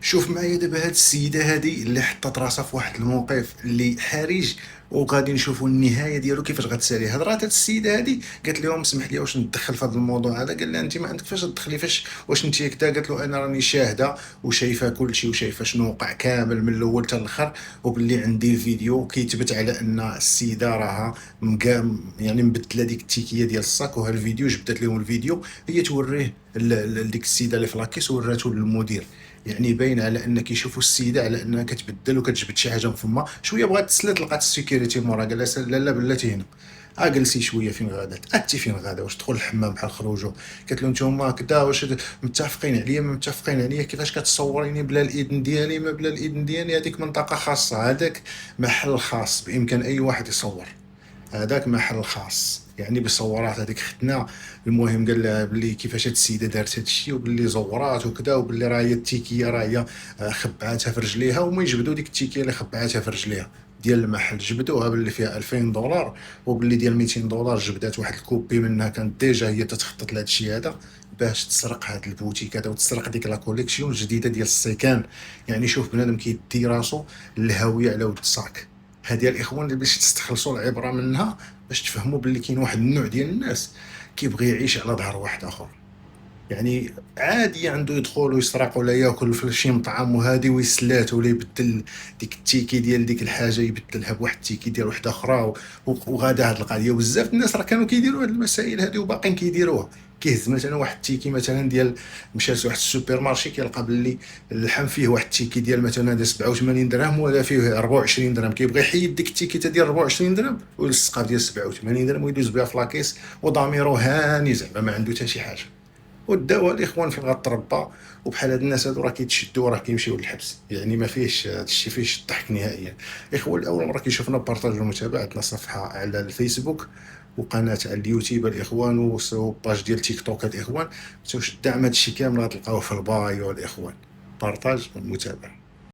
شوف معايا دابا هاد السيده هادي اللي حطت راسها في واحد الموقف اللي حرج، وغادي نشوفوا النهايه ديالو كيفاش غتسالي. هضرات هاد السيده هادي قالت لهم اسمح لي واش ندخل في هذا الموضوع هذا. قال لها انت ما عندك فاش تدخلي، فاش واش انت هكذا؟ قالت له انا راني شاهده وشايفه كل شيء وشايفه شنو وقع كامل من الاول حتى الاخر، وباللي عندي الفيديو كيثبت على ان السيده راها يعني مبدله ديك التيكيه ديال الصاك. وها الفيديو جبدت لهم الفيديو هي توريه لديك السيده اللي في لاكيس، وراتو للمدير. يعني باين على ان كيشوفوا السيده على انها كتبدل وكتجبد شي حاجه من فمها. شويه بغات تسلت، لقات السيكوريتي مورا قال لها لا لا بلاتي هنا. جلسي شويه، فين غادات؟ انت فين غادا؟ واش تدخل الحمام بحال خروجو؟ قالت له نتوما كدا واش متفقين عليا؟ ما متفقين عليا؟ كيفاش كتصوريني بلا الاذن ديالي؟ ما بلا الاذن ديالي، هذيك منطقه خاصه، هذاك محل خاص بامكان اي واحد يصور، هذاك محل خاص. يعني بالصورات هذيك ختنا. المهم قال لها بلي كيفاش هاد السيده دارت هاد الشيء، وبلي زورات وكذا، وبلي راه هي التيكيه راه هي خبعاتها في رجليها. وما يجبدوا ديك التيكيه اللي خبعاتها في رجليها ديال المحل، جبدوها باللي فيها 2000 دولار، وباللي ديال 200 دولار جبدات واحد الكوبي منها كانت ديجا هي تتخطط لهاد الشيء هذا باش تسرق هاد البوتيك هذا وتسرق ديك لا كوليكسيون الجديده ديال السيكان. يعني شوف بنادم كيدي راسو للهاويه على ود الصاك. هذه الاخوان اللي باش تستخلصوا العبره منها، باش تفهموا باللي كاين واحد النوع ديال الناس كيبغي يعيش على ظهر واحد اخر. يعني عادي عنده يدخل ويسرق ولا ياكل في شي مطعم وهادي ويسلات، ولا يبدل ديك التيكي ديال ديك الحاجه يبدلها بواحد التيكي ديال واحده اخرى وغادا هاد القضيه. وبزاف الناس راه كانوا كيديروا هاد المسائل هادي وباقيين كيديروها. كيهز مثلا واحد التيكي مثلا ديال، مشى لواحد السوبر مارشي كيلقى باللي اللحم فيه واحد التيكي ديال مثلا هذا 87 درهم ولا فيه 24 درهم، كيبغي يحيد ديك التيكيته ديال 24 درهم ويلصقها ديال 87 درهم ويدوز بها في لاكيس وضميرو هاني، زعما ما عنده حتى شي حاجه. والدواء الاخوان فين غتربى. وبحال هاد الناس هادو راه كيتشدوا وراه كيمشيو للحبس. يعني ما فيهش هادشي، فيهش الضحك نهائيا. اخوان الاول مره كيشوفنا بارطاجيو المتابعه، عندنا صفحه على الفيسبوك وقناه على اليوتيوب الاخوان، وباج ديال تيك توك الاخوان. ما تنساوش الدعم، هادشي كامل غتلقاوه في البايو الاخوان. بارطاج والمتابعه.